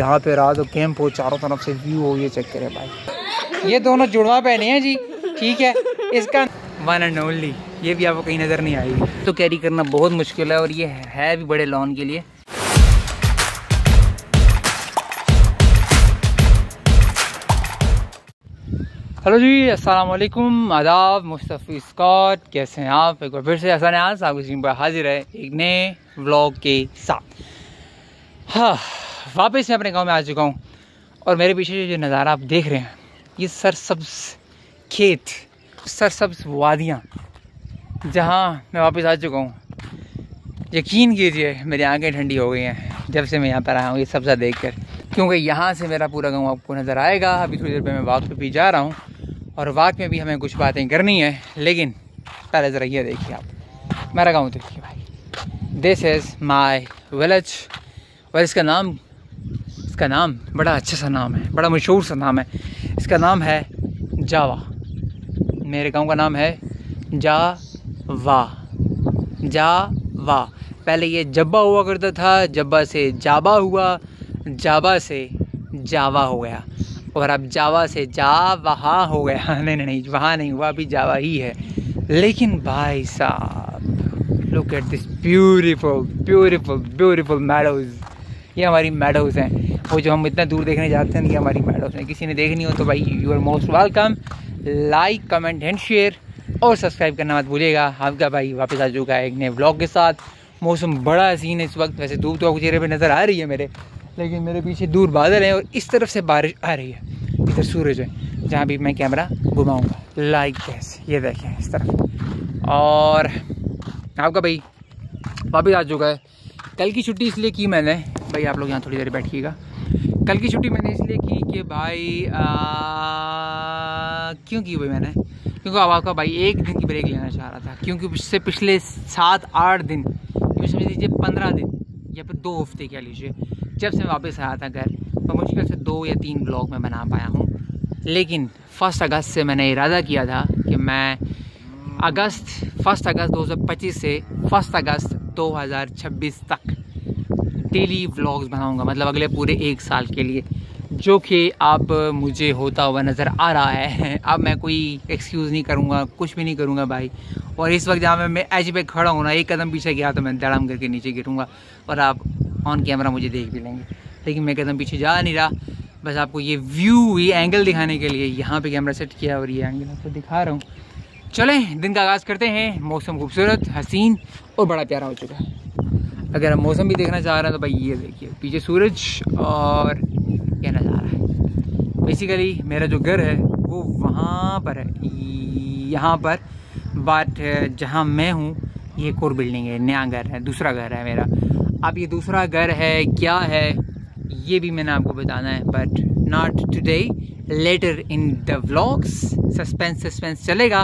यहाँ पे रहा तो कैंप हो, चारों तरफ से व्यू हो, ये चेक करें भाई। ये दोनों जुड़वा पहने हैं जी, ठीक है। इसका वन एंड ओनली, ये भी आपको कहीं नज़र नहीं आएगी। तो कैरी करना बहुत मुश्किल है और ये है भी बड़े लॉन के लिए। हेलो जी, अस्सलाम वालेकुम, आदाब, मुस्तफ़ी स्कॉट, कैसे हैं आप? एक बार फिर से हसन आज आपको स्क्रीन पर हाजिर है एक नए व्लॉग के साथ। हाँ, वापस मैं अपने गांव में आ चुका हूँ और मेरे पीछे जो नज़ारा आप देख रहे हैं, ये सरसब्ज खेत, सरसब्ज वादियाँ, जहाँ मैं वापस आ चुका हूँ। यकीन कीजिए मेरी आंखें ठंडी हो गई हैं जब से मैं यहाँ पर आया हूँ ये सब्ज़ा देखकर, क्योंकि यहाँ से मेरा पूरा गांव आपको नज़र आएगा। अभी थोड़ी देर पे मैं वॉक पे भी जा रहा हूँ और वॉक में भी हमें कुछ बातें करनी है, लेकिन पहले ज़रा ये देखिए आप मेरा गांव देखिए भाई। This is my village. और इसका नाम बड़ा अच्छा सा नाम है, बड़ा मशहूर सा नाम है। इसका नाम है जावा। मेरे गाँव का नाम है जावा। पहले ये जब्बा हुआ करता था, जब्बा से जाबा हुआ, जाबा से जावा हो गया और अब जावा से जा वहाँ हो गया। नहीं, वहाँ नहीं हुआ, अभी जावा ही है। लेकिन भाई साहब, लुक एट दिस ब्यूटीफुल मैडोज़। ये हमारी मैडोज़ हैं, वो जो हम इतना दूर देखने जाते हैं, ये हमारी मैडोज़ हैं। किसी ने देखनी हो तो भाई you are most welcome. Like, comment and share और सब्सक्राइब करना मत भूलिएगा। आपका भाई वापस आ चुका है एक नए व्लॉग के साथ। मौसम बड़ा हसीन है इस वक्त। वैसे धूप तो आपको चेहरे पे नज़र आ रही है मेरे, लेकिन मेरे पीछे दूर बादल हैं और इस तरफ से बारिश आ रही है। इधर सूरज है जहाँ भी मैं कैमरा घुमाऊँगा, लाइक कैसे, ये देखें इस तरफ। और आपका भाई वापस आ चुका है। कल की छुट्टी इसलिए की मैंने, भाई आप लोग यहाँ थोड़ी देर बैठिएगा। कल की छुट्टी मैंने इसलिए की कि भाई क्यों की भाई मैंने, क्योंकि अब आपका भाई एक दिन की ब्रेक लेना चाह रहा था, क्योंकि उससे पिछले 7-8 दिन, समझ लीजिए 15 दिन या फिर 2 हफ्ते कह लीजिए, जब से मैं वापस आया था घर, तो मुश्किल से 2 या 3 व्लॉग में बना पाया हूँ। लेकिन 1 अगस्त से मैंने इरादा किया था कि मैं 1 अगस्त 2025 से 1 अगस्त 2026 तक डेली व्लॉग्स बनाऊंगा, मतलब अगले पूरे 1 साल के लिए, जो कि अब मुझे होता हुआ नज़र आ रहा है। अब मैं कोई एक्सक्यूज़ नहीं करूँगा, कुछ भी नहीं करूँगा भाई। और इस वक्त जहाँ मैं एज पे खड़ा हूँ ना, एक कदम पीछे गया तो मैं धड़ाम करके नीचे गिरूँगा और आप ऑन कैमरा मुझे देख भी लेंगे। लेकिन मैं कदम पीछे जा नहीं रहा, बस आपको ये व्यू, ये एंगल दिखाने के लिए यहाँ पे कैमरा सेट किया और ये एंगल आपको दिखा रहा हूँ। चलें दिन का आगाज़ करते हैं। मौसम खूबसूरत, हसीन और बड़ा प्यारा हो चुका है। अगर आप मौसम भी देखना चाह रहे हैं तो भाई ये देखिए पीछे सूरज और ये नज़ारा है। बेसिकली मेरा जो घर है वो वहाँ पर है, यहाँ पर, बट जहाँ मैं हूँ ये एक और बिल्डिंग है, नया घर है, दूसरा घर है मेरा। अब ये दूसरा घर है क्या है ये भी मैंने आपको बताना है, but not today, later in the vlogs. Suspense चलेगा।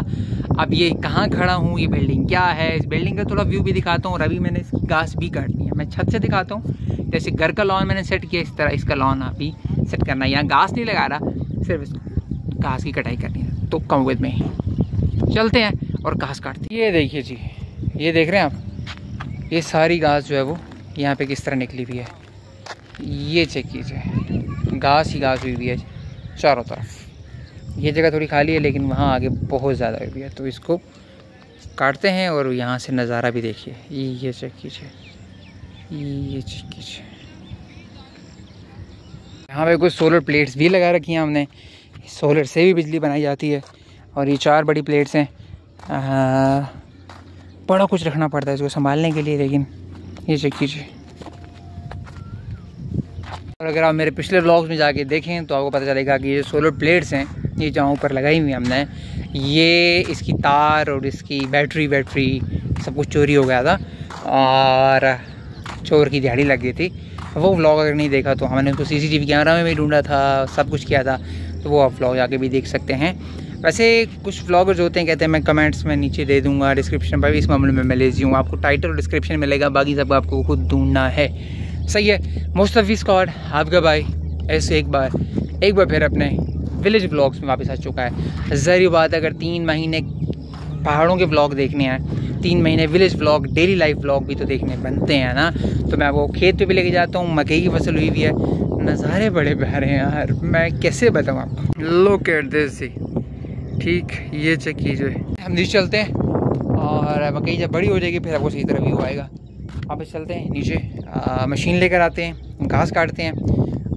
अब ये कहाँ खड़ा हूँ, ये बिल्डिंग क्या है, इस बिल्डिंग का थोड़ा व्यू भी दिखाता हूँ। और अभी मैंने इसकी घास भी काटनी है, मैं छत से दिखाता हूँ। जैसे घर का लॉन मैंने सेट किया, इस तरह इसका लॉन अभी सेट करना है। यहाँ घास नहीं लगा रहा, सिर्फ इसको घास की कटाई करनी है। तो कम विद में चलते हैं और घास काटते हैं। ये देखिए जी, ये देख रहे हैं आप, ये सारी घास जो है वो यहाँ पे किस तरह निकली हुई है, ये चेक कीजिए। घास ही घास हुई हुई है चारों तरफ। ये जगह थोड़ी खाली है लेकिन वहाँ आगे बहुत ज़्यादा हुई है, तो इसको काटते हैं। और यहाँ से नज़ारा भी देखिए, ये चेक कीजिए, ये चेक कीजिए। यहाँ पे कुछ सोलर प्लेट्स भी लगा रखी हैं हमने, सोलर से भी बिजली बनाई जाती है। और ये 4 बड़ी प्लेट्स हैं। बड़ा कुछ रखना पड़ता है इसको संभालने के लिए, लेकिन ये चेक कीजिए। और अगर आप मेरे पिछले व्लॉग्स में जाके देखें तो आपको पता चलेगा कि ये सोलर प्लेट्स हैं, ये जहाँ ऊपर लगाई हुई हमने, ये इसकी तार और इसकी बैटरी सब कुछ चोरी हो गया था और चोर की दिहाड़ी लग गई थी। वो व्लॉग अगर नहीं देखा तो हमने उसको CCTV कैमरा में भी ढूंढा था, सब कुछ किया था, तो वो आप व्लॉग जाके भी देख सकते हैं। वैसे कुछ व्लॉगर्स होते हैं, कहते हैं मैं कमेंट्स में नीचे दे दूंगा, डिस्क्रिप्शन पर भी, इस मामले में मैं लेजी हूँ। आपको टाइटल और डिस्क्रिप्शन मिलेगा, बाकी सब आपको खुद ढूंढना है। सही है। मुस्तफ़ी स्कॉट आपका भाई ऐसे एक बार फिर अपने विलेज व्लॉग्स में वापस आ चुका है। ज़रूरी बात है, अगर 3 महीने पहाड़ों के व्लॉग देखने हैं, 3 महीने village vlog, daily life vlog भी तो देखने बनते हैं ना। तो मैं वो खेत पे भी लेके जाता हूँ, मकई की फसल हुई हुई है, नज़ारे बड़े प्यारे हैं यार, मैं कैसे बताऊँ आपको। लुक एट दिस, ठीक ये चेक कीजिए। हम नीचे चलते हैं और मकई जब बड़ी हो जाएगी फिर आपको सही तरह व्यू आएगा। वापस चलते हैं नीचे, मशीन लेकर आते हैं, घास काटते हैं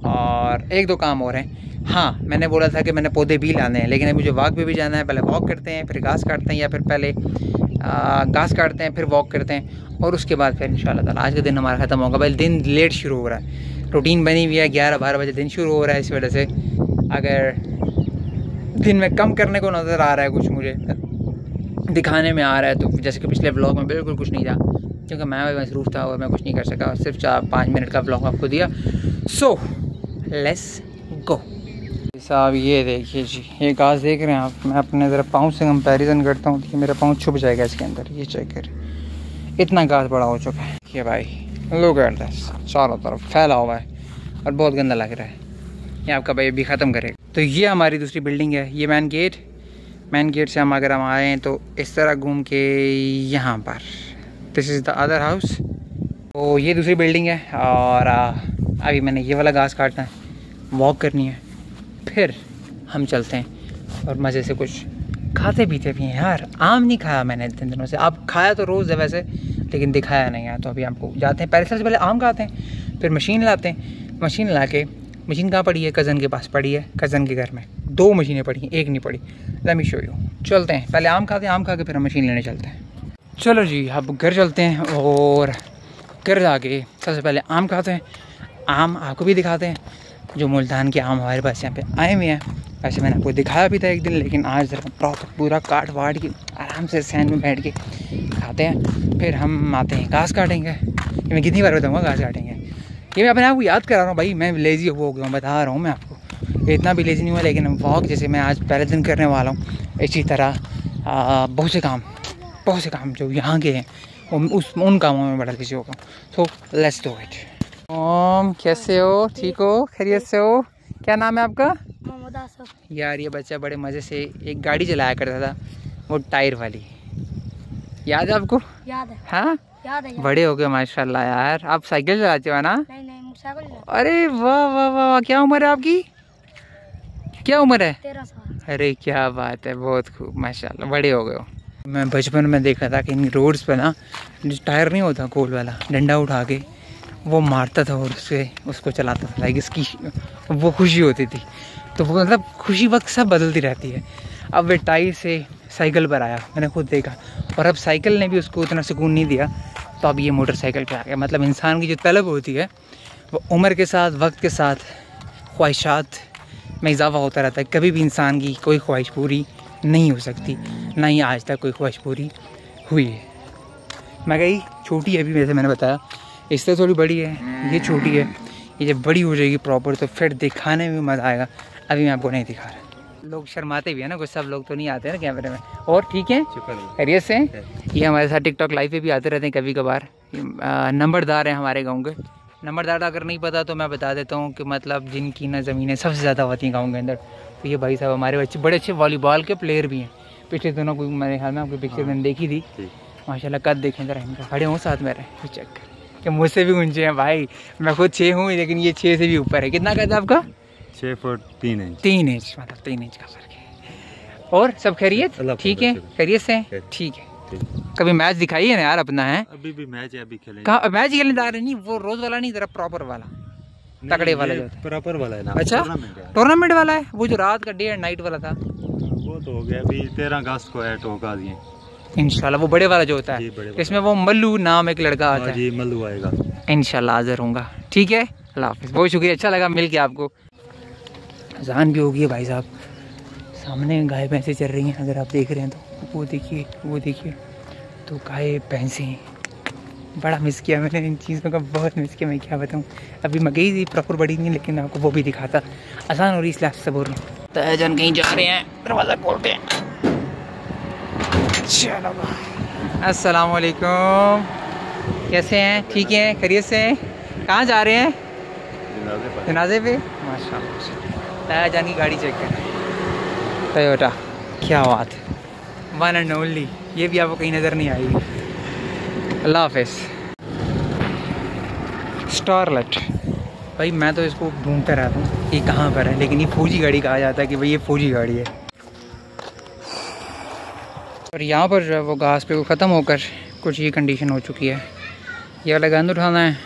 और 1-2 काम और हैं। हाँ, मैंने बोला था कि मैंने पौधे भी लाने हैं, लेकिन मुझे वॉक पे भी जाना है। पहले वॉक करते हैं, फिर घास काटते हैं, या फिर पहले घास काटते हैं फिर वॉक करते हैं, और उसके बाद फिर इंशाल्लाह ताला आज का दिन हमारा ख़त्म होगा। भाई दिन लेट शुरू हो रहा है, रूटीन बनी हुई है, 11-12 बजे दिन शुरू हो रहा है। इस वजह से अगर दिन में कम करने को नज़र आ रहा है, कुछ मुझे दिखाने में आ रहा है, तो जैसे कि पिछले व्लॉग में बिल्कुल कुछ नहीं था, क्योंकि मैं मसरूफ़ था और मैं कुछ नहीं कर सका, सिर्फ 4-5 मिनट का व्लॉग आपको दिया। सो लेट्स गो साहब। ये देखिए जी, ये घास देख रहे हैं आप, मैं अपने ज़रा पाँव से कंपैरिजन करता हूँ कि मेरा पाँव छुप जाएगा इसके अंदर। ये चेक कर, इतना घास बड़ा हो चुका है ये भाई, लोग चारों तरफ फैला हुआ है और बहुत गंदा लग रहा है। ये आपका भाई अभी ख़त्म करेगा। तो ये हमारी दूसरी बिल्डिंग है, ये मेन गेट से हम अगर हम आए हैं तो इस तरह घूम के यहाँ पर, this is the other house. तो ये दूसरी बिल्डिंग है और अभी मैंने ये वाला घास काटना है, वॉक करनी है, फिर हम चलते हैं और मज़े से कुछ खाते पीते भी हैं। यार आम नहीं खाया मैंने इतने दिनों से, अब खाया तो रोज़ है वैसे, लेकिन दिखाया नहीं है। तो अभी आपको जाते हैं, सबसे पहले आम खाते हैं, फिर मशीन लाते हैं। मशीन ला के, मशीन कहाँ पड़ी है? कज़न के पास पड़ी है, कज़न के घर में 2 मशीनें पड़ी हैं, 1 नहीं पड़ी। Let me show you. चलते हैं, पहले आम खाते हैं, आम खा के फिर हम मशीन लेने चलते हैं। चलो जी, अब घर चलते हैं और घर जाके सबसे पहले आम खाते हैं। आम आपको भी दिखाते हैं, जो मुल्तान के आम हमारे पास यहाँ पे आए हुए हैं। वैसे मैंने आपको दिखाया भी था एक दिन, लेकिन आज ज़रा प्रॉपर पूरा काट वाट के आराम से सैन में बैठ के खाते हैं। फिर हम आते हैं, घास काटेंगे। ये मैं कितनी बार बताऊँगा, घास काटेंगे। ये मैं अपने आप को याद करा रहा हूँ भाई, मैं लेज़ी हो गया हूँ, बता रहा हूँ मैं आपको। इतना भी लेज़ी नहीं हुआ, लेकिन वॉक जैसे मैं आज पहले दिन करने वाला हूँ, इसी तरह बहुत से काम जो यहाँ के हैं उन कामों में बड़ा लेज़ी होगा। So let's do it. कैसे हो? ठीक हो? खैरियत से हो? क्या नाम है आपका? मोहम्मद आसिफ। यार ये बच्चा बड़े मज़े से एक गाड़ी चलाया करता था, वो टायर वाली, याद है आपको? याद है। हाँ याद है। बड़े हो गए माशाल्लाह यार। आप साइकिल चलाते हो ना? नहीं मोटरसाइकिल। अरे वाह वाह वाह, क्या उम्र है आपकी? क्या उम्र है? 13 साल। अरे क्या बात है, बहुत खूब माशाल्लाह, बड़े हो गए हो। मैं बचपन में देखा था कि इन रोड्स पर ना टायर नहीं होता गोल वाला, डंडा उठा के वो मारता था और उसको चलाता था, लाइक इसकी वो खुशी होती थी। तो वो मतलब खुशी वक्त सब बदलती रहती है। अब वे टायर से साइकिल पर आया, मैंने खुद देखा, और अब साइकिल ने भी उसको उतना सुकून नहीं दिया, तो अब ये मोटरसाइकिल पे आ गया। मतलब इंसान की जो तलब होती है वो उम्र के साथ, वक्त के साथ, ख्वाहिशात में इजाफा होता रहता है। कभी भी इंसान की कोई ख्वाहिश पूरी नहीं हो सकती, ना ही आज तक कोई ख्वाहिश पूरी हुई है। मकई छोटी है अभी, वैसे मैंने बताया, इससे थोड़ी बड़ी है, ये छोटी है। ये जब बड़ी हो जाएगी प्रॉपर तो फिर दिखाने में मज़ा आएगा। अभी मैं आपको नहीं दिखा रहा। लोग शर्माते भी हैं ना कुछ, सब लोग तो नहीं आते हैं ना कैमरे में। और ठीक है, खैरियत से? ये हमारे साथ टिकटॉक लाइव पे भी आते रहते हैं कभी कभार। नंबरदार हैं हमारे गाँव के। नंबरदार अगर नहीं पता तो मैं बता देता हूँ कि मतलब जिनकी ना ज़मीनें सबसे ज़्यादा होती हैं गाँव के अंदर, तो ये भाई साहब हमारे बच्चे बड़े अच्छे वॉलीबॉल के प्लेयर भी हैं। पिछले दिनों कोई मेरे ख्याल में आपकी पिक्चर मैंने देखी थी, माशाल्लाह। कद देखें जरा इनका, खड़े हों साथ में रहे, चेक कि मुझसे भी ऊंचे हैं भाई। मैं खुद 6 हूँ, लेकिन ये 6 से भी ऊपर है। कितना कद है आपका? 6 फुट 3 इंच। 3 इंच, मतलब 3 इंच का फर्क है। और सब खैरियत? ठीक है, खैरियत से? ठीक है। कभी मैच दिखाइए ना यार अपना। है अभी भी मैच है, अभी खेलेंगे। कहाँ मैच खेलने जा रहे? नहीं, वो रोज वाला नहीं, जरा प्रॉपर वाला, तगड़े वाला जो है। प्रॉपर वाला है ना? अच्छा, टूर्नामेंट वाला है। वो जो रात का डे एंड नाइट वाला था वो तो हो गया, अभी 13 अगस्त को है टोका दिए इंशाल्लाह। वो बड़े वाला जो होता है, इसमें वो मल्लू नाम एक लड़का आता है जी, मल्लू आएगा इंशाल्लाह, हाजिर होऊंगा। ठीक है, अल्लाह हाफिज़। बहुत शुक्रिया, अच्छा लगा मिल के आपको। अज़ान भी होगी है भाई साहब, सामने गाय भैंसें चल रही हैं, अगर आप देख रहे हैं तो वो देखिए तो गाय भैंसें। बड़ा मिस किया मैंने इन चीज़ों का, बहुत मिस किया। मैं क्या बताऊँ, अभी मकई थी प्रॉपर बड़ी नहीं, लेकिन आपको वो भी दिखाता। आसान हो रही इसलिए आपसे बोल रहा हूँ। तो जन कहीं जा रहे हैं, दरवाज़ा खोलते हैं। चलो अस्सलाम वालेकुम, कैसे हैं? ठीक हैं, खैरियत से हैं? कहाँ जा रहे हैं? जनाजे पे। माशाल्लाह, जान की गाड़ी चेक कर, टोयोटा, क्या बात है, वन एंड ओनली। ये भी आपको कहीं नज़र नहीं आएगी। अल्लाह हाफिज़। स्टारलेट भाई मैं तो इसको ढूंढता रहता हूँ ये कहाँ पर है, लेकिन ये फौजी गाड़ी कहा जाता है कि भाई ये फौजी गाड़ी है। और यहाँ पर जो है वो घास पे ख़त्म होकर कुछ ये कंडीशन हो चुकी है। ये वाला गंद उठाना है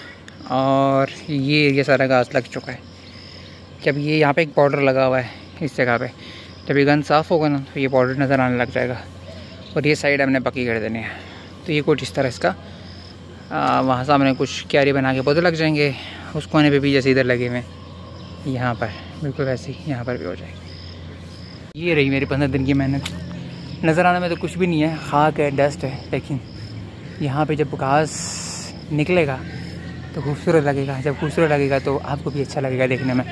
और ये सारा घास लग चुका है। जब ये यहाँ पे एक पाउडर लगा हुआ है इस जगह पे, जब ये गंद साफ़ होगा ना तो ये पाउडर नज़र आने लग जाएगा। और ये साइड हमने पक्की कर देनी है। तो ये कुछ इस तरह इसका वहाँ सामने कुछ क्यारी बना के पौधे लग जाएंगे। उस कोने पे भी जैसे इधर लगे हुए यहाँ पर बिल्कुल वैसे ही यहाँ पर भी हो जाएगी। ये रही मेरी 15 दिन की मेहनत। नज़र आने में तो कुछ भी नहीं है, खाक है, डस्ट है, लेकिन यहाँ पे जब घास निकलेगा तो खूबसूरत लगेगा। जब खूबसूरत लगेगा तो आपको भी अच्छा लगेगा देखने में।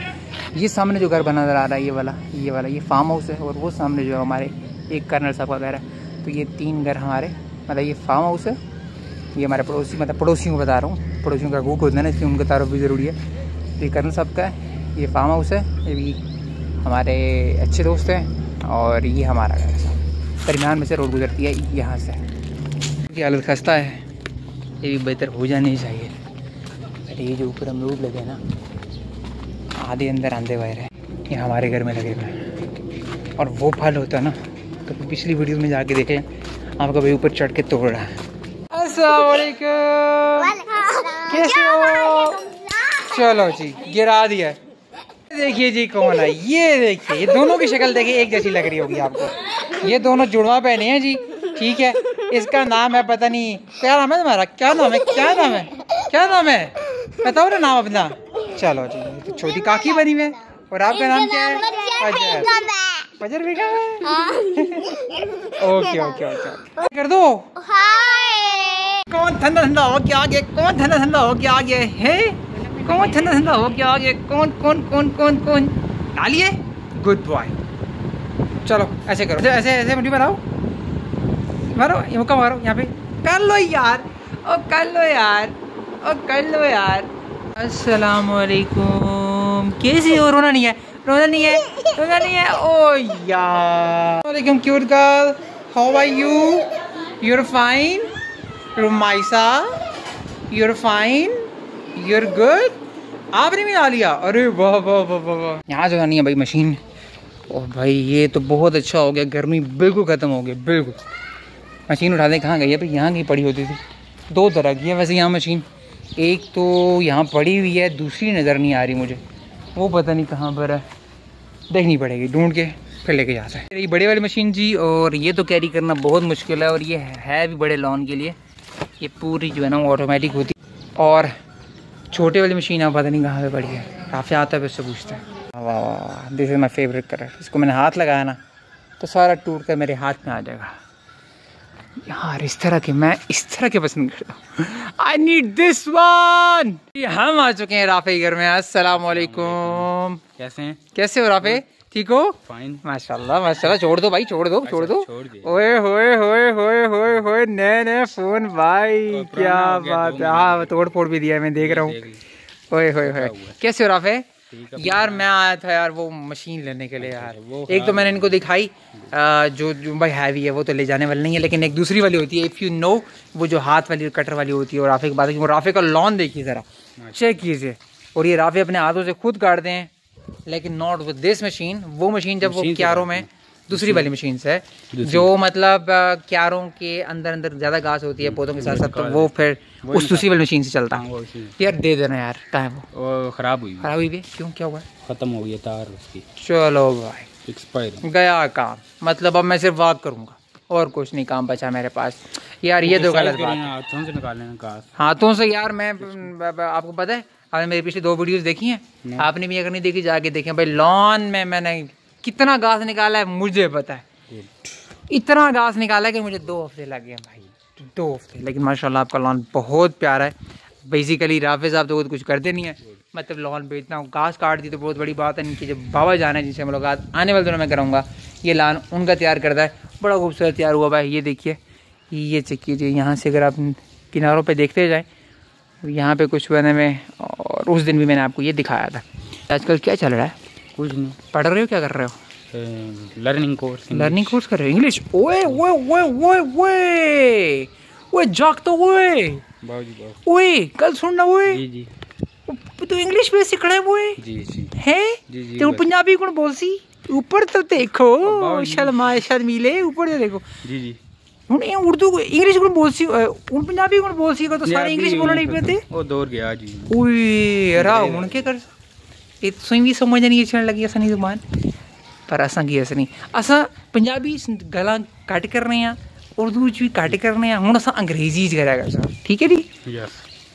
ये सामने जो घर बना नज़र आ रहा है ये फार्म हाउस है। और वो सामने जो हमारे एक कर्नल साहब का घर है। तो ये 3 घर हमारे, मतलब ये फार्म हाउस है। ये हमारे पड़ोसी, मतलब पड़ोसियों को बता रहा हूँ, पड़ोसियों का गुट होता है ना, इसलिए उनका तारुफ भी ज़रूरी है। तो ये कर्नल साहब का है, ये फार्म हाउस है, ये भी हमारे अच्छे दोस्त हैं। और ये हमारा घर है, दरमियान में से रोड गुजरती है यहाँ से। की हालत खस्ता है, ये भी बेहतर हो जानी चाहिए। अरे ये जो ऊपर अमरूद लगे ना, आधे अंदर आंधे वायर है, ये हमारे घर में लगे हुए हैं। और वो फल होता है ना, तो पिछली वीडियो में जाके देखें, आपका भाई ऊपर चढ़ के तोड़ रहा है। अस्सलाम वालेकुम, कैसे हो? चलो जी, गिरा दिया। देखिए जी कौन है, ये देखिए, ये दोनों की शक्ल देखिए एक जैसी लग रही होगी आपको। ये दोनों जुड़वा पहने हैं जी, ठीक है। इसका नाम है, पता नहीं क्या नाम है तुम्हारा, क्या नाम है, क्या नाम है, क्या नाम है, बताओ ना नाम अपना। चलो जी, तो छोटी काकी बनी हुई है। और आपका नाम क्या है? फजर। फजर बेटा ओके ओके ओके कर दो। कौन ठंडा ठंडा हो क्या आगे, कौन ठंडा ठंडा हो क्या आगे है, कौन ठंडा ठंडा हो क्या आगे, कौन कौन कौन कौन कौन डालिए। Good boy. चलो ऐसे करो, ऐसे ऐसे मुट्ठी मारो, मारो ये मुक्का मारो यहाँ पे। कर लो यार, ओ कर लो यार, ओ कर लो यार। अस्सलाम वालेकुम, कैसी हो? रोना नहीं है, रोना नहीं है, रोना नहीं है। ओ यार वालेकुम cute girl, how are you? You're fine, Rumaisa, you're fine, you're good। आपने भी आ लिया, अरे वाह वाह वाह वाह। यहाँ जो नहीं है भाई मशीन। ओह भाई ये तो बहुत अच्छा हो गया, गर्मी बिल्कुल ख़त्म हो गई, बिल्कुल। मशीन उठा दे, कहाँ गई है भाई? यहाँ कहीं पड़ी होती थी। 2 तरह की है वैसे यहाँ मशीन, एक तो यहाँ पड़ी हुई है, दूसरी नज़र नहीं आ रही मुझे, वो पता नहीं कहाँ पर है, देखनी पड़ेगी, ढूंढ के फिर लेके जाता है। ये बड़े वाली मशीन जी, और ये तो कैरी करना बहुत मुश्किल है, और ये है भी बड़े लॉन के लिए। ये पूरी जो है ना ऑटोमेटिक होती है। और छोटे वाली मशीन आप पता नहीं कहाँ पे पड़ी है, काफ़ी आता है, उससे पूछते हैं। वाह वाह, this is my favourite colour. इसको मैंने हाथ लगाया ना तो सारा टूट कर मेरे हाथ में आ जाएगा यार। इस तरह के, मैं इस तरह के पसंद करता हूँ। I need this one. हम आ चुके हैं राफे के घर में। अस्सलाम वालेकुम, कैसे हैं? कैसे हो राफे, ठीक हो? फाइन, माशाल्लाह माशाल्लाह। छोड़ दो भाई, छोड़ दो, छोड़ दो। ओए होए होए होए होए होए, नए नए फोन भाई, क्या बात है। हाँ तोड़ फोड़ भी दिया है, मैं देख रहा हूँ। ओए होए होए, कैसे हो राफे? यार मैं आया था यार वो मशीन लेने के लिए यार। एक तो मैंने इनको दिखाई जो भाई हैवी है, वो तो ले जाने वाली नहीं है, लेकिन एक दूसरी वाली होती है, इफ़ यू नो, वो जो हाथ वाली कटर वाली होती है। और राफे की बात है, वो राफे का लॉन देखिए ज़रा, चेक कीजिए। और ये राफे अपने हाथों से खुद काटते हैं, लेकिन नॉट विद दिस मशीन। वो मशीन जब वो क्यारों में, दूसरी वाली मशीन से, जो मतलब क्यारों के अंदर अंदर ज़्यादा घास होती है पौधों के साथ साथ, तो वो फिर उस दूसरी वाली मशीन से चलता है। यार दे देना यार, कहाँ है वो? ख़राब हुई है। क्यों, क्या हुआ? ख़त्म हो गई तार उसकी। चलो भाई, एक्सपायर गया काम। मतलब अब मैं सिर्फ वॉक करूँगा और कुछ नहीं काम बचा मेरे पास। यार ये तो गलत बात है, हाथों से निकाल लेना, हाथों से। यार मैं आपको पता है, आपने मेरी पिछली 2 वीडियोस देखी हैं, आपने भी अगर नहीं देखी जाके देखें भाई। लॉन में मैंने कितना घास निकाला है मुझे पता है, इतना घास निकाला है कि मुझे 2 हफ्ते लग गए भाई, 2 हफ्ते। लेकिन माशाल्लाह आपका लॉन बहुत प्यारा है। बेसिकली राफे साहब तो कुछ करते नहीं है, मतलब लॉन पे इतना घास काट दी तो बहुत बड़ी बात है। इनकी जब बाबा जाना है, जिनसे मुलाकात आने वाले दिनों में कराऊंगा, ये लॉन उनका तैयार करता है, बड़ा खूबसूरत तैयार हुआ भाई। ये देखिए, ये चेक कीजिए, यहाँ से अगर आप किनारों पे देखते जाएँ, यहाँ पे कुछ बने में। और उस दिन भी मैंने आपको ये दिखाया था। आजकल क्या चल रहा है? कुछ नहीं। पढ़ रहे हो, क्या कर रहे हो? लर्निंग कोर्स कर रहे हो, इंग्लिश। ओए ओए ओए ओए ओए ओए जाग तो ओए ओए कल सुनना ओए जी जी तू इंग्लिश में सीख रहा है ओए जी जी है जी जी तू पंजाबी कौन बोल सी ऊपर तो देखो शर्मा शर्मीले ऊपर तो देखो जी जी ਹੁਣ ਇਹ ਉਰਦੂ ਇੰਗਲਿਸ਼ ਕੋਲ ਬੋਲ ਸੀ ਹੁਣ ਪੰਜਾਬੀ ਕੋਲ ਬੋਲ ਸੀ ਤਾਂ ਸਾਰੇ ਇੰਗਲਿਸ਼ ਬੋਲਣ ਹੀ ਪਏ ਉਹ ਦੌਰ ਗਿਆ ਜੀ ਓਏ ਰਾ ਹੁਣ ਕੀ ਕਰ ਇਹ ਤੁਸੀਂ ਵੀ ਸਮਝ ਨਹੀਂ ਚੱਲਣ ਲੱਗੀ ਅਸਾਂ ਨਹੀਂ ਜ਼ੁਬਾਨ ਪਰ ਅਸਾਂ ਕੀ ਅਸ ਨਹੀਂ ਅਸਾਂ ਪੰਜਾਬੀ ਗਾਲਾਂ ਕੱਟ ਕਰ ਰਹੇ ਆ ਉਰਦੂ ਚ ਵੀ ਕੱਟ ਕਰ ਰਹੇ ਆ ਹੁਣ ਅਸਾਂ ਅੰਗਰੇਜ਼ੀ ਚ ਕਰਿਆ ਕਰ ਠੀਕ ਹੈ ਜੀ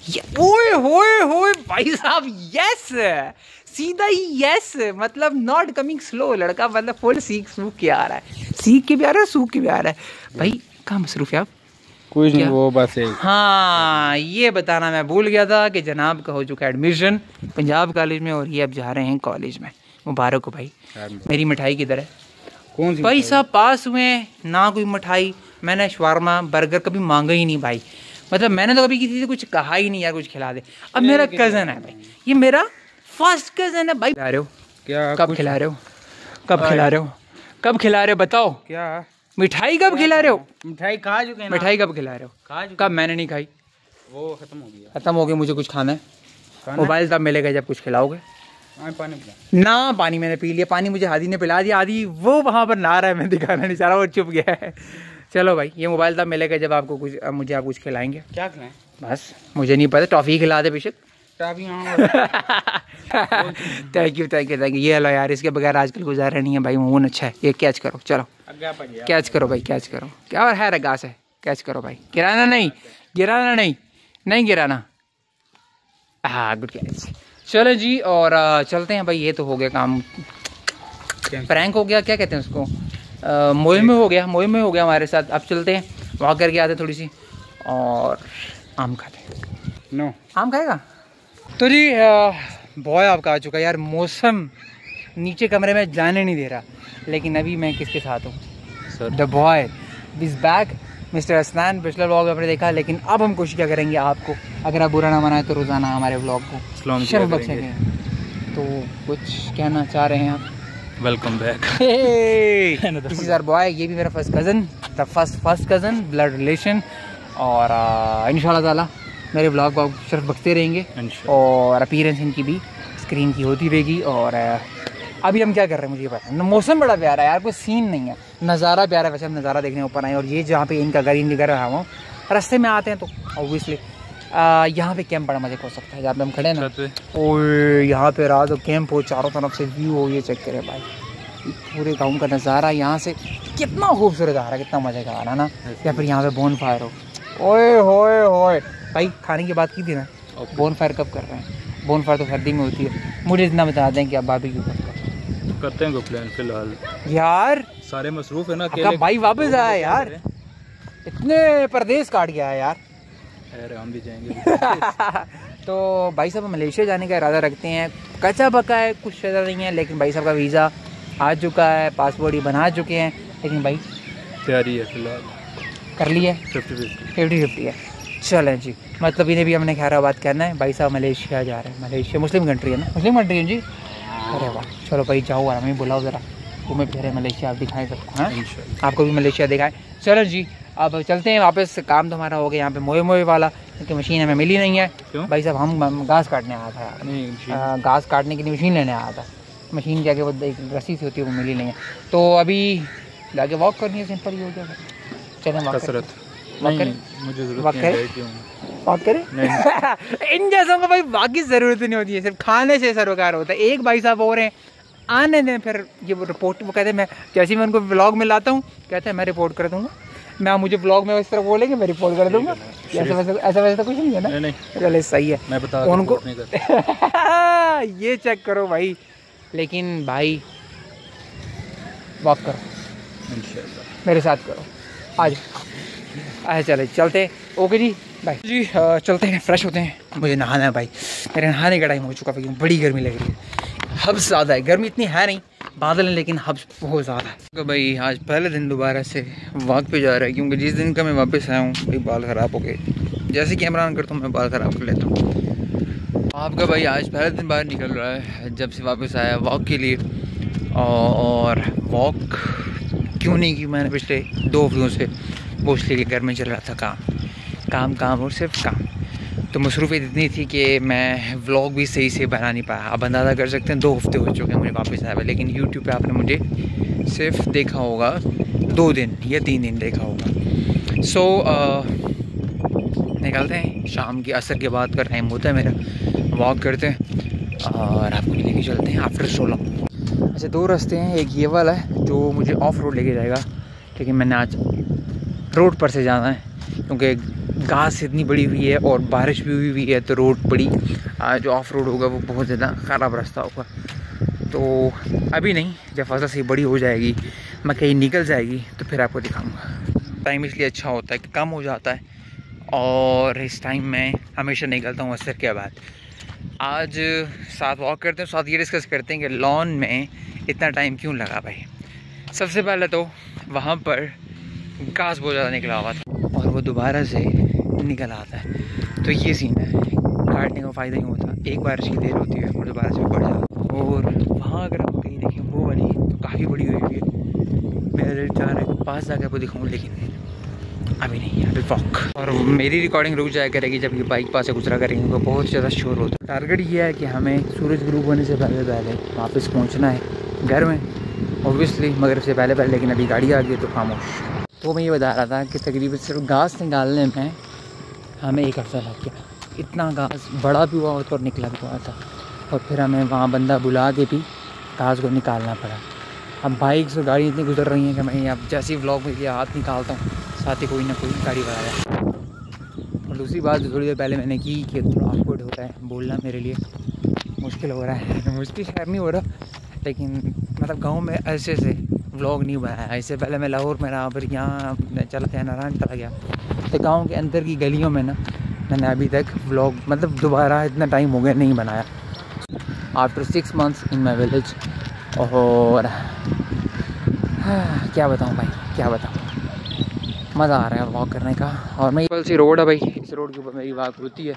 यस ओए होए होए भाई साहब यस सीधा ही यस मतलब नॉट कमिंग स्लो लड़का मतलब फुल सीख सूख के आ रहा है सीख के भी आ रहा है सूख के भी आ रहा है भाई कहाँ मसरूफ है आप कुछ नहीं वो बस हाँ ये बताना मैं भूल गया था कि जनाब का हो चुका एडमिशन पंजाब कॉलेज में और ये अब जा रहे हैं कॉलेज में मुबारक हो भाई मेरी मिठाई किधर है कौन सी भाई साहब पास हुए ना कोई मिठाई मैंने शवारमा बर्गर कभी मांगा ही नहीं भाई मतलब मैंने तो कभी किसी से कुछ कहा ही नहीं यार कुछ खिला दे अब मेरा कज़न है भाई ये मेरा फर्स्ट कज़न है भाई खिला रहे हो क्या कब खिला रहे हो कब खिला रहे हो कब खिला रहे हो बताओ क्या मिठाई कब खिला रहे हो मिठाई खा चुके हैं मिठाई कब खिला रहे हो कब मैंने नहीं खाई वो खत्म हो गया खत्म हो गया मुझे कुछ खाना है मोबाइल तब मिलेगा जब कुछ खिलाओगे पानी ना पानी मैंने पी लिया पानी मुझे हादी ने पिला दिया आदि वो वहाँ पर नहा रहा है मैं दिखाना नहीं चाह रहा वो चुप गया है चलो भाई ये मोबाइल तब मिलेगा जब आपको कुछ मुझे आप कुछ खिलाएंगे क्या खिलाएं बस मुझे नहीं पता टॉफ़ी खिला दे बेशक टॉफ़ी थैंक यू ये लो यार इसके बगैर आजकल गुजारा नहीं है भाई मून अच्छा है ये कैच करो चलो कैच करो भाई कैच करो क्या और है रगास है कैच करो भाई गिराना नहीं गिराना हाँ गुड कैच चलो जी और चलते हैं भाई ये तो हो गया काम प्रैंक हो गया क्या कहते हैं उसको मोए में हो गया हमारे साथ अब चलते हैं वहाँ करके आते थोड़ी सी और आम खाते हैं नो आम खाएगा तो जी बॉय आपका आ चुका है यार मौसम नीचे कमरे में जाने नहीं दे रहा लेकिन अभी मैं किसके साथ हूँ the boy is back mister Asnan पिछले व्लॉग में आपने देखा लेकिन अब हम कोशिश क्या करेंगे आपको अगर आप बुरा ना मनाए तो रोज़ाना हमारे व्लॉग को शर्फ बख्शेंगे तो कुछ कहना चाह रहे हैं आप welcome back this is our boy ये भी मेरा first cousin the first cousin blood relation और इंशाल्लाह ताला मेरे व्लॉग को सिर्फ बखते रहेंगे और अपीयरेंस इनकी भी स्क्रीन की होती रहेगी और अभी हम क्या कर रहे हैं मुझे पता है मौसम बड़ा प्यारा है यार कोई सीन नहीं है नज़ारा प्यारा है वैसे हम नज़ारा देखने ऊपर आए और ये जहाँ पे इनका घर रहा हूँ रास्ते में आते हैं तो ऑब्वियसली यहाँ पे कैंप बड़ा मजे हो सकता है जहाँ पे हम खड़े हैं ना और यहाँ पे रात और कैंप हो चारों तरफ से व्यू हो ये चेक करें भाई पूरे गाँव का नज़ारा यहाँ से कितना खूबसूरत आ रहा है कितना मज़े का आ रहा है ना या फिर यहाँ पे बोन फायर हो ओए होए होए भाई खाने की बात की थी ना बोन फायर कब कर रहे हैं बोन फायर तो सर्दी में होती है मुझे इतना बता दें कि आप बाबी क्यों करते हैं प्लान फिलहाल यार सारे मसरूफ है ना भाई वापस आया यार इतने परदेश काट गया है यार हम भी जाएंगे तो भाई साहब मलेशिया जाने का इरादा रखते हैं कच्चा पक्का है कुछ ज़्यादा नहीं है लेकिन भाई साहब का वीज़ा आ चुका है पासपोर्ट ही बना चुके हैं लेकिन भाई तैयारी है फिलहाल कर ली है 50-50 है चलें जी मतलब इन्हें भी हमने खैराबाद कहना है भाई साहब मलेशिया जा रहे हैं मलेशिया मुस्लिम कंट्री है ना मुस्लिम कंट्री है जी अरे वाह चलो भाई जाओ आराम में बुलाओ ज़रा घूमे फिरे मलेशिया आप दिखाएं सबको हाँ आपको भी मलेशिया दिखाएं चलो जी अब चलते हैं वापस काम तो हमारा हो गया यहाँ पे मोए वाला क्योंकि मशीन हमें मिली नहीं है क्यों? भाई साहब हम घास काटने आया था घास काटने के लिए मशीन लेने आया था मशीन के आगे वो एक रस्सी से होती है वो मिली नहीं है तो अभी जाके वॉक करनी है सिंपल ही हो गया चलें कसरत वॉक करें इन जैसों को भाई बाकी ज़रूरत नहीं होती है सिर्फ खाने से सरोकार होता है एक भाई साहब हो रहे हैं आने दें फिर ये रिपोर्ट वो कहते हैं मैं जैसे मैं उनको व्लॉग में लाता हूँ कहते हैं मैं रिपोर्ट कर दूँगा मैं मुझे व्लॉग में इस तरह बोलेंगे मैं रिपोर्ट कर दूँगा ऐसा वैसे तो कुछ नहीं है ना नहीं चले सही है मैं बता उनको ये चेक करो भाई लेकिन भाई वॉक करो मेरे साथ करो आज चले चलते ओके जी भाई जी चलते हैं फ्रेश होते हैं मुझे नहाना है भाई मेरे नहाने का टाइम हो चुका भाई बड़ी गर्मी लग रही है हब्स ज़्यादा है गर्मी इतनी है नहीं बादल है लेकिन हब्स बहुत ज़्यादा है तो भाई आज पहले दिन दोबारा से वॉक पे जा रहा है क्योंकि जिस दिन का मैं वापस आया हूँ भाई बाल ख़राब हो गए जैसे कैमरा ऑन करता हूँ मैं बाल ख़राब कर लेता हूँ आपका भाई आज पहले दिन बाहर निकल रहा है जब से वापस आया वॉक के लिए और वॉक क्यों नहीं की मैंने पिछले 2 हफ्तों से मोस्टली के घर में चल रहा था काम काम काम और सिर्फ काम। तो मसरूफ़ियत इतनी थी कि मैं व्लॉग भी सही से बना नहीं पाया। आप अंदाज़ा कर सकते हैं 2 हफ्ते हो चुके हैं मुझे वापस आया हुआ, लेकिन यूट्यूब पे आपने मुझे सिर्फ देखा होगा 2 दिन या 3 दिन देखा होगा। सो निकलते हैं, शाम की असर के बाद का टाइम होता है मेरा, वॉक करते हैं और आपको लेके चलते हैं आफ्टर सो लॉन्ग। अच्छा 2 रास्ते हैं, एक ये वाला है जो मुझे ऑफ रोड लेके जाएगा, लेकिन मैंने आज रोड पर से जाना है क्योंकि घास इतनी बड़ी हुई है और बारिश भी हुई है, तो रोड बड़ी जो ऑफ रोड होगा वो बहुत ज़्यादा ख़राब रास्ता होगा। तो अभी नहीं, जब फसल से बड़ी हो जाएगी, मकई निकल जाएगी तो फिर आपको दिखाऊंगा। टाइम इसलिए अच्छा होता है कि कम हो जाता है और इस टाइम मैं हमेशा निकलता हूँ असर के बाद। आज साथ वॉक करते हैं, साथ ये डिस्कस करते हैं कि लॉन में इतना टाइम क्यों लगा भाई। सबसे पहले तो वहाँ पर घास बहुत ज़्यादा निकला हुआ था और वो दोबारा से निकल आता है, तो ये सीन है। काटने का फ़ायदा नहीं होता, एक बारिश की देर होती है और दोबारा से बढ़ जाता है। और वहाँ अगर आप कहीं देखें वो वाली तो काफ़ी बड़ी हुई है। मेरे चाह रहा है पास जाकर आपको दिखाऊँ, लेकिन अभी नहीं, अभी वॉक। और मेरी रिकॉर्डिंग रुक जाया करेगी जब ये बाइक पास से गुजरा करेंगे तो बहुत ज़्यादा शोर होता है। टारगेट ये है कि हमें सूरज ग्रूब होने से पहले वापस पहुँचना है घर में, ऑब्वियसली मगरिब से पहले, लेकिन अभी गाड़ी आ गई तो खामोश। तो मैं ये बता रहा था कि तकरीबन सिर्फ घास निकालने में हमें 1 हफ्ता लग गया। इतना घास बड़ा भी हुआ और निकला भी हुआ था, और फिर हमें वहाँ बंदा बुला के भी घास को निकालना पड़ा। अब बाइक से गाड़ी इतनी गुजर रही है कि मैं अब जैसे ही व्लॉग में ये हाथ निकालता हूँ साथ ही कोई ना कोई गाड़ी वाला है। और दूसरी बात जो थोड़ी देर पहले मैंने की कि थोड़ा ऑकवर्ड होता है बोलना, मेरे लिए मुश्किल हो रहा है। मुश्किल शायद नहीं हो रहा, लेकिन मतलब गाँव में ऐसे से व्लॉग नहीं बनाया। इससे पहले मैं लाहौर में रहा, फिर यहाँ चला गया, नारायण चला गया, तो गाँव के अंदर की गलियों में ना मैंने अभी तक व्लॉग मतलब दोबारा इतना टाइम हो गया नहीं बनाया। After 6 months in my village. और क्या बताऊँ भाई, क्या बताऊँ, मज़ा आ रहा है वॉक करने का। और मैं कल सी रोड है भाई, इस रोड के ऊपर मेरी वॉक होती है।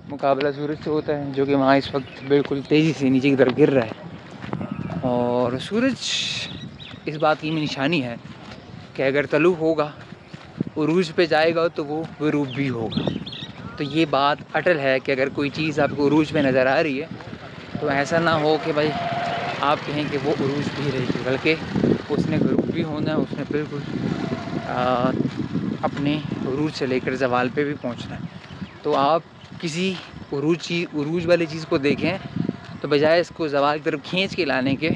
मुकाबला सूरज से होता है जो कि वहाँ इस वक्त बिल्कुल तेज़ी से नीचे की तरफ गिर रहा है। और सूरज इस बात की निशानी है कि अगर तलु होगा, उरूज पे जाएगा तो वो गुरूब भी होगा। तो ये बात अटल है कि अगर कोई चीज़ आपको उरूज पे नज़र आ रही है तो ऐसा ना हो कि भाई आप कहें कि वो उरूज भी रहेगी, बल्कि उसने गुरूब भी होना है, उसने बिल्कुल अपने उरूज से लेकर ज़वाल पे भी पहुंचना है। तो आप किसी उरूज वाली चीज़ को देखें तो बजाय इसको ज़वाल की तरफ खींच के लाने के,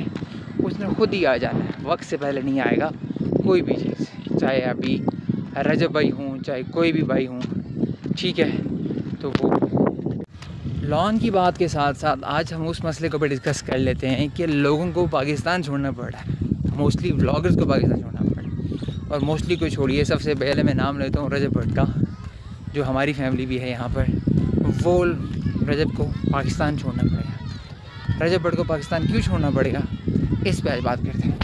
उसने खुद ही आ जाना है। वक्त से पहले नहीं आएगा कोई भी चीज़, चाहे अभी रजब भाई हूँ, चाहे कोई भी भाई हूँ, ठीक है। तो वो लॉन की बात के साथ साथ आज हम उस मसले को भी डिस्कस कर लेते हैं कि लोगों को पाकिस्तान छोड़ना पड़ रहा है, मोस्टली व्लॉगर्स को पाकिस्तान छोड़ना पड़ रहा है। और मोस्टली कोई छोड़िए, सबसे पहले मैं नाम लेता हूँ रजब भट्ट का, जो हमारी फैमिली भी है यहाँ पर। वो रजब को पाकिस्तान छोड़ना पड़ेगा। रजब भट्ट को पाकिस्तान क्यों छोड़ना पड़ेगा, इस पर आज बात करते हैं।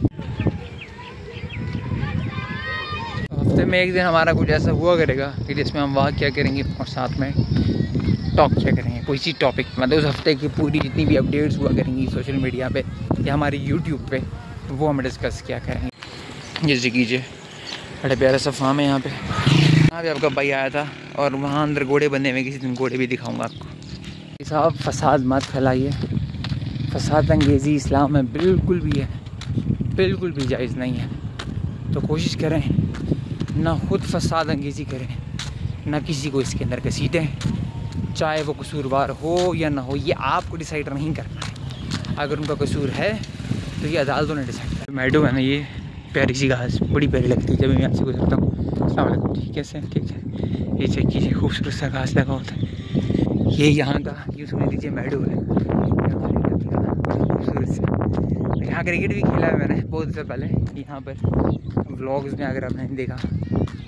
हफ्ते में एक दिन हमारा कुछ ऐसा हुआ करेगा कि जिसमें हम वहाँ क्या करेंगे और साथ में टॉक क्या करेंगे, कोई सी टॉपिक, मतलब उस हफ्ते की पूरी जितनी भी अपडेट्स हुआ करेंगी सोशल मीडिया पे या हमारे यूट्यूब पे, वो हम डिस्कस क्या करेंगे। जैसे कीजिए बड़े प्यारा सा फार्म है यहाँ पे आपका भाई आया था, और वहाँ अंदर घोड़े बंधे हुए, किसी दिन घोड़े भी दिखाऊँगा आपको। साहब फसाद मत फैलाइए, फसाद अंगेज़ी इस्लाम में बिल्कुल भी है, बिल्कुल भी जायज़ नहीं है। तो कोशिश करें ना खुद फसाद अंगेज़ी करें, ना किसी को इसके अंदर घसीटें, चाहे वो कसूरवार हो या ना हो, ये आपको डिसाइड नहीं करना है। अगर उनका कसूर है तो ये अदालतों ने डिसाइड कर। मैडम है ना, ये प्यारी सी घास बड़ी प्यारी लगती है जब मैं यहाँ से गुजरता हूँ। अस्सलाम वालेकुम, ठीक है सर, ठीक है। ये चेक कीजिए, खूबसूरत सा घास लगा होता है। ये यहाँ का यूँ समझ लीजिए मैडो है, खूबसूरत से। यहाँ क्रिकेट भी खेला है मैंने बहुत से पहले, यहाँ पर व्लॉग्स में अगर आपने देखा,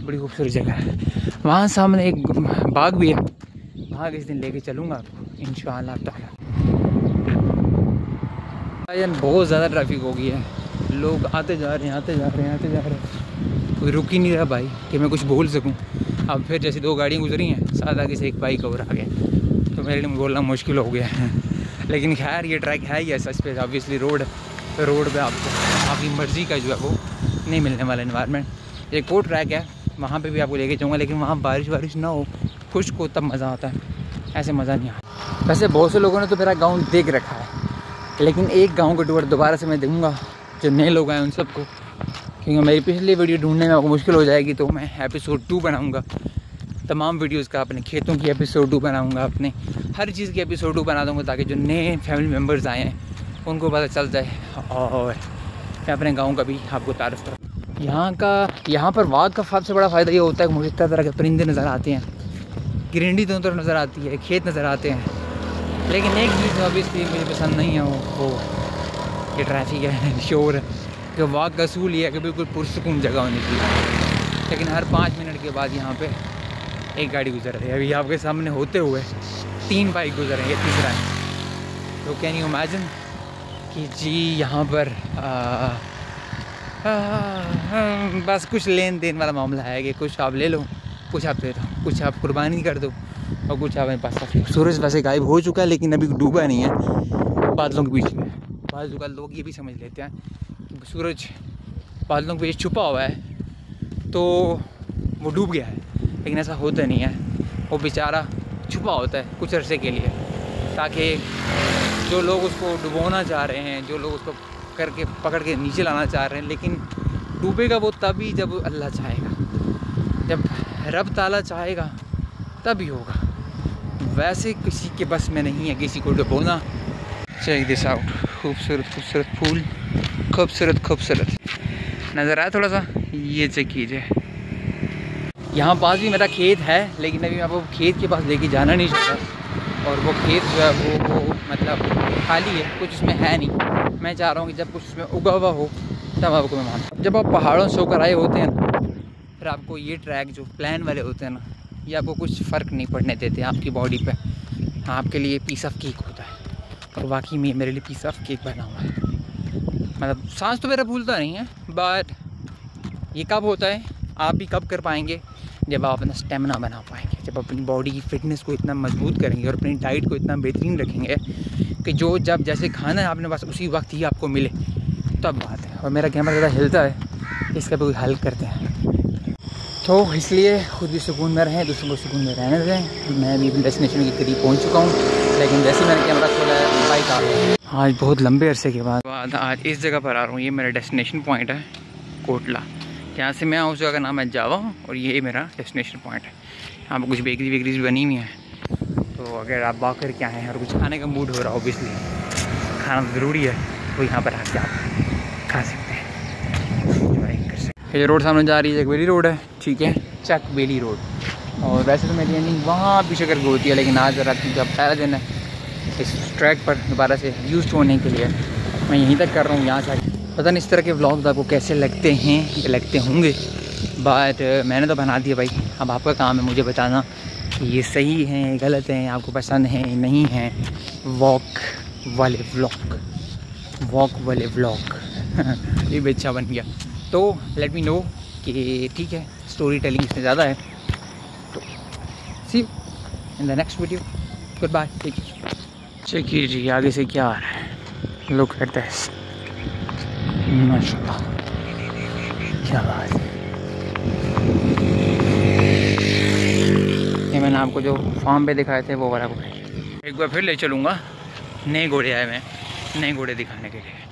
बड़ी खूबसूरत जगह है। वहाँ सामने एक बाग भी है, वहाँ किस दिन लेके चलूँगा आपको इंशाअल्लाह ताला। बहुत ज़्यादा ट्रैफिक हो गई है, लोग आते जा रहे हैं, कोई रुक ही नहीं रहा भाई कि मैं कुछ बोल सकूं। अब फिर जैसे 2 गाड़ियाँ गुजरी हैं, साथ आगे से एक बाइक और आ गया, तो मेरे लिए बोलना मुश्किल हो गया है। लेकिन खैर ये ट्रैक है ही ऐसा, इस पर ऑब्वियसली रोड पे आपको आपकी मर्ज़ी का जो है वो नहीं मिलने वाला इन्वायरमेंट। एक और ट्रैक है वहाँ पे भी आपको लेके जाऊँगा, लेकिन वहाँ बारिश ना हो, खुश्क हो, तब मज़ा आता है, ऐसे मज़ा नहीं आता। वैसे बहुत से लोगों ने तो मेरा गाँव देख रखा है, लेकिन एक गाँव का टूर दोबारा से मैं दूँगा जो नए लोग आए उन सबको, क्योंकि मेरी पिछली वीडियो ढूंढने में आपको मुश्किल हो जाएगी। तो मैं एपिसोड 2 बनाऊँगा, तमाम वीडियोज़ का, अपने खेतों की एपिसोड 2 बनाऊँगा, अपने हर चीज़ की एपिसोड 2 बना दूँगा, ताकि जो नए फैमिली मेम्बर्स आए हैं उनको पता चल जाए। और मैं अपने गाँव का भी आपको तारीफ़ करूँ। यहाँ पर वाघ का सबसे बड़ा फ़ायदा ये होता है कि मुझे तरह तरह के परिंदे नज़र आते हैं, गिरंडी दोनों तरफ नज़र आती है, खेत नज़र आते हैं। लेकिन एक चीज़ ऑब्वियसली मुझे पसंद नहीं है, वो ये ट्रैफिक है, शोर है। कि वाघ का असूल ये है कि बिल्कुल पुरसुकून जगह होनी चाहिए, लेकिन हर 5 मिनट के बाद यहाँ पे एक गाड़ी गुजर रही है। अभी आपके सामने होते हुए 3 बाइक गुजर रही है, तीसरा है। तो कैन यू इमेजिन कि जी यहाँ पर बस कुछ लेन देन वाला मामला है कि कुछ आप ले लो, कुछ आप दे दो, कुछ आप कुर्बानी कर दो और कुछ आप पास रखो। सूरज वैसे गायब हो चुका है, लेकिन अभी डूबा नहीं है बादलों के बीच में। बादलों का लोग ये भी समझ लेते हैं कि सूरज बादलों के बीच छुपा हुआ है तो वो डूब गया है, लेकिन ऐसा होता नहीं है। वो बेचारा छुपा होता है कुछ अरसे के लिए, ताकि जो लोग उसको डुबोना चाह रहे हैं, जो लोग उसको करके पकड़ के नीचे लाना चाह रहे हैं, लेकिन डूबेगा वो तभी जब अल्लाह चाहेगा, जब रब ताला चाहेगा तभी होगा। वैसे किसी के बस में नहीं है किसी को डुबोना। चेक दिस आउट, खूबसूरत खूबसूरत फूल, खूबसूरत नज़र आया थोड़ा सा, ये चेक कीजिए। यहाँ पास भी मेरा खेत है, लेकिन अभी मैं आपको खेत के पास लेके जाना नहीं चाहता। और वो खेत जो है वो मतलब खाली है, कुछ उसमें है नहीं। मैं चाह रहा हूँ कि जब कुछ उसमें उगा हुआ हो तब आपको मैं मानता हूँ। जब आप पहाड़ों से होकर आए होते हैं ना, फिर आपको ये ट्रैक जो प्लान वाले होते हैं ना, ये आपको कुछ फ़र्क नहीं पड़ने देते आपकी बॉडी पे। आपके लिए पीस ऑफ केक होता है, और वाकई में मेरे लिए पीस ऑफ केक बना हुआ है। मतलब सांस तो मेरा भूलता नहीं है, बट ये कब होता है, आप भी कब कर पाएंगे, जब आप अपना स्टेमिना बना पाएंगे, जब अपनी बॉडी की फिटनेस को इतना मजबूत करेंगे और अपनी डाइट को इतना बेहतरीन रखेंगे कि जो जब जैसे खाना है आपने बस उसी वक्त ही आपको मिले, तब बात है। और मेरा कैमरा ज़्यादा हिलता है, इसका भी कोई हल करते हैं। तो इसलिए खुद भी सुकून में रहें, दूसरों को सुकून में रहने दें। मैं भी अपने डेस्टिनेशन के करीब पहुँच चुका हूँ, लेकिन जैसे मैंने कैमरा खोला है बाइक आ गई। आज बहुत लंबे अरसे के बाद आज इस जगह पर आ रहा हूँ। ये मेरा डेस्टिनेशन पॉइंट है कोटला, यहाँ से मैं उस जगह का नाम है जावा हूँ, और ये मेरा डेस्टिनेशन पॉइंट है। यहाँ पर कुछ बेकरी वेकरीज बनी हुई हैं, तो अगर आप बाग करके आए हैं और कुछ खाने का मूड हो रहा है, ऑब्वियसली खाना ज़रूरी है, तो यहाँ पर आके आप खा सकते हैं, एंजॉय कर सकते हैं। ये रोड सामने जा रही है, एक बेली रोड है, ठीक है, चक बेली रोड। और वैसे तो मेरी एंडिंग वहाँ पीछे करके होती है, लेकिन आज रात क्योंकि अब पहला दिन है इस ट्रैक पर दोबारा से यूज़ होने के लिए मैं यहीं तक कर रहा हूँ। यहाँ से पता नहीं इस तरह के व्लॉग्स आपको कैसे लगते हैं या लगते होंगे, बट मैंने तो बना दिया भाई। अब आपका काम है मुझे बताना कि ये सही हैं, गलत हैं, आपको पसंद हैं नहीं हैं। वॉक वाले व्लॉग ये भी अच्छा बन गया। तो लेट मी नो कि ठीक है, स्टोरी टेलिंग इसमें ज़्यादा है। तो see you in the next video, goodbye, take care. Check कीजिए आगे से क्या आ रहा है, लुक एट दिस, माशाल्लाह क्या बात है। ये मैंने आपको जो फार्म पे दिखाए थे वो वाला घोड़े, एक बार फिर ले चलूँगा। नए घोड़े आए हैं, नए घोड़े दिखाने के लिए।